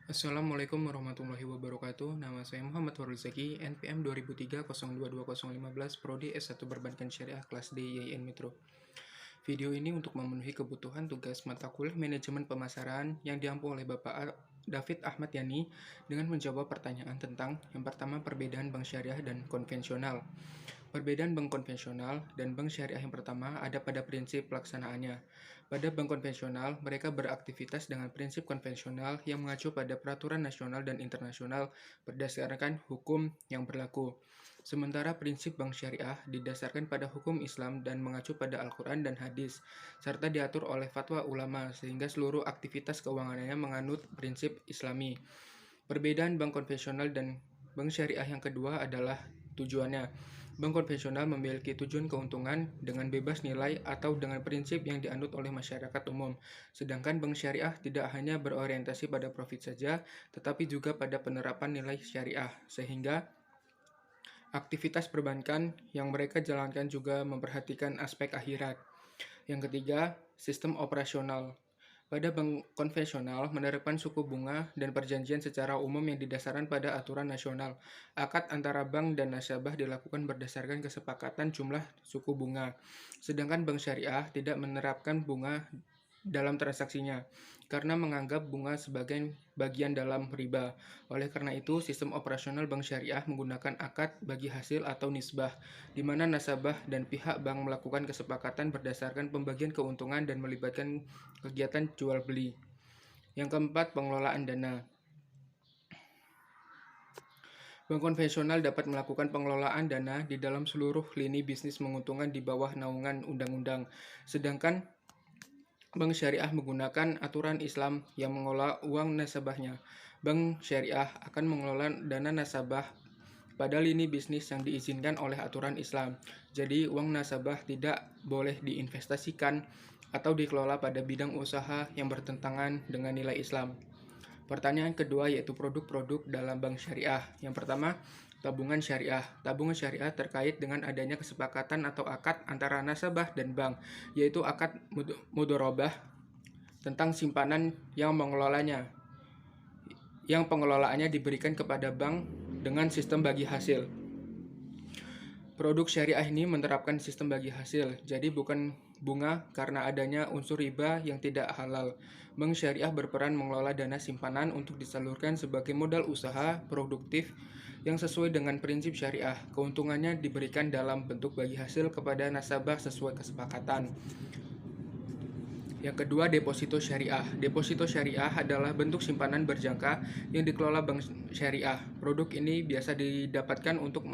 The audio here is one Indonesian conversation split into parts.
Assalamualaikum warahmatullahi wabarakatuh. Nama saya Muhammad Farul Zaki, NPM 2003-022015, Prodi S1 Perbankan Syariah kelas D YIN Metro. Video ini untuk memenuhi kebutuhan tugas mata kuliah manajemen pemasaran yang diampu oleh Bapak David Ahmad Yani dengan menjawab pertanyaan tentang yang pertama perbedaan bank syariah dan konvensional. Perbedaan bank konvensional dan bank syariah yang pertama ada pada prinsip pelaksanaannya. Pada bank konvensional, mereka beraktivitas dengan prinsip konvensional yang mengacu pada peraturan nasional dan internasional berdasarkan hukum yang berlaku. Sementara prinsip bank syariah didasarkan pada hukum Islam dan mengacu pada Al-Quran dan hadis, serta diatur oleh fatwa ulama sehingga seluruh aktivitas keuangannya menganut prinsip Islami. Perbedaan bank konvensional dan bank syariah yang kedua adalah tujuannya. Bank konvensional memiliki tujuan keuntungan dengan bebas nilai atau dengan prinsip yang dianut oleh masyarakat umum. Sedangkan bank syariah tidak hanya berorientasi pada profit saja, tetapi juga pada penerapan nilai syariah, sehingga aktivitas perbankan yang mereka jalankan juga memperhatikan aspek akhirat. Yang ketiga, sistem operasional. Pada bank konvensional menerapkan suku bunga dan perjanjian secara umum yang didasarkan pada aturan nasional. Akad antara bank dan nasabah dilakukan berdasarkan kesepakatan jumlah suku bunga. Sedangkan bank syariah tidak menerapkan bunga dalam transaksinya karena menganggap bunga sebagai bagian dalam riba. Oleh karena itu, sistem operasional bank syariah menggunakan akad bagi hasil atau nisbah, di mana nasabah dan pihak bank melakukan kesepakatan berdasarkan pembagian keuntungan dan melibatkan kegiatan jual beli. Yang keempat, pengelolaan dana. Bank konvensional dapat melakukan pengelolaan dana di dalam seluruh lini bisnis menguntungkan di bawah naungan undang-undang. Sedangkan bank syariah menggunakan aturan Islam yang mengelola uang nasabahnya. Bank syariah akan mengelola dana nasabah pada lini bisnis yang diizinkan oleh aturan Islam. Jadi, uang nasabah tidak boleh diinvestasikan atau dikelola pada bidang usaha yang bertentangan dengan nilai Islam. Pertanyaan kedua yaitu produk-produk dalam bank syariah. Yang pertama, tabungan syariah. Tabungan syariah terkait dengan adanya kesepakatan atau akad antara nasabah dan bank, yaitu akad mudharabah tentang simpanan yang mengelolanya, yang pengelolaannya diberikan kepada bank dengan sistem bagi hasil. Produk syariah ini menerapkan sistem bagi hasil, jadi bukan bunga karena adanya unsur riba yang tidak halal. Bank syariah berperan mengelola dana simpanan untuk disalurkan sebagai modal usaha produktif yang sesuai dengan prinsip syariah. Keuntungannya diberikan dalam bentuk bagi hasil kepada nasabah sesuai kesepakatan. Yang kedua, deposito syariah. Deposito syariah adalah bentuk simpanan berjangka yang dikelola bank syariah. Produk ini biasa didapatkan untuk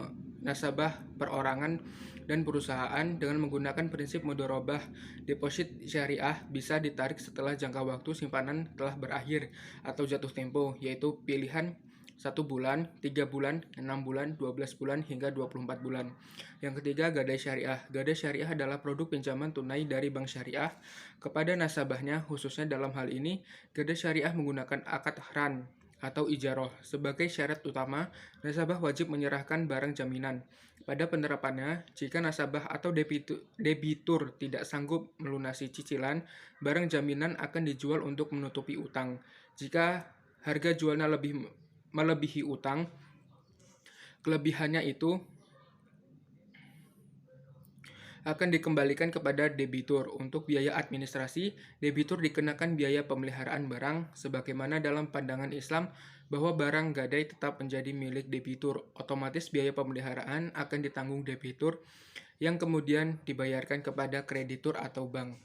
nasabah perorangan dan perusahaan dengan menggunakan prinsip mudharabah. Deposit syariah bisa ditarik setelah jangka waktu simpanan telah berakhir atau jatuh tempo, yaitu pilihan 1 bulan, 3 bulan, 6 bulan, 12 bulan, hingga 24 bulan. Yang ketiga, gadai syariah. Gadai syariah adalah produk pinjaman tunai dari bank syariah kepada nasabahnya, khususnya dalam hal ini, gadai syariah menggunakan akad ran atau ijaroh. Sebagai syarat utama, nasabah wajib menyerahkan barang jaminan. Pada penerapannya, jika nasabah atau debitur tidak sanggup melunasi cicilan, barang jaminan akan dijual untuk menutupi utang. Jika harga jualnya melebihi utang, kelebihannya itu akan dikembalikan kepada debitur. Untuk biaya administrasi, debitur dikenakan biaya pemeliharaan barang sebagaimana dalam pandangan Islam bahwa barang gadai tetap menjadi milik debitur. Otomatis biaya pemeliharaan akan ditanggung debitur yang kemudian dibayarkan kepada kreditur atau bank.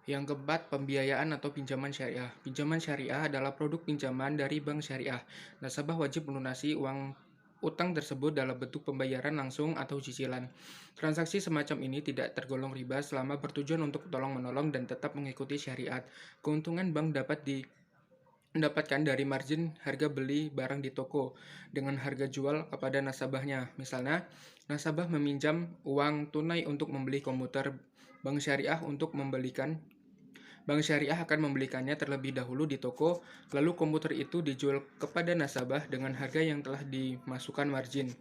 Yang keempat, pembiayaan atau pinjaman syariah. Pinjaman syariah adalah produk pinjaman dari bank syariah. Nasabah wajib melunasi uang utang tersebut dalam bentuk pembayaran langsung atau cicilan. Transaksi semacam ini tidak tergolong riba selama bertujuan untuk tolong-menolong dan tetap mengikuti syariat. Keuntungan bank dapat didapatkan dari margin harga beli barang di toko dengan harga jual kepada nasabahnya. Misalnya, nasabah meminjam uang tunai untuk membeli komputer. Bank syariah Bank syariah akan membelikannya terlebih dahulu di toko, lalu komputer itu dijual kepada nasabah dengan harga yang telah dimasukkan margin.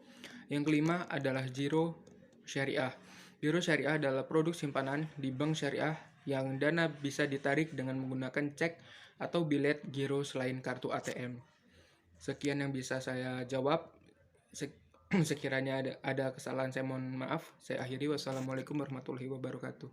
Yang kelima adalah giro syariah. Giro syariah adalah produk simpanan di bank syariah yang dana bisa ditarik dengan menggunakan cek atau bilet giro selain kartu ATM. Sekian yang bisa saya jawab. Sekiranya ada kesalahan saya mohon maaf. Saya akhiri. Wassalamualaikum warahmatullahi wabarakatuh.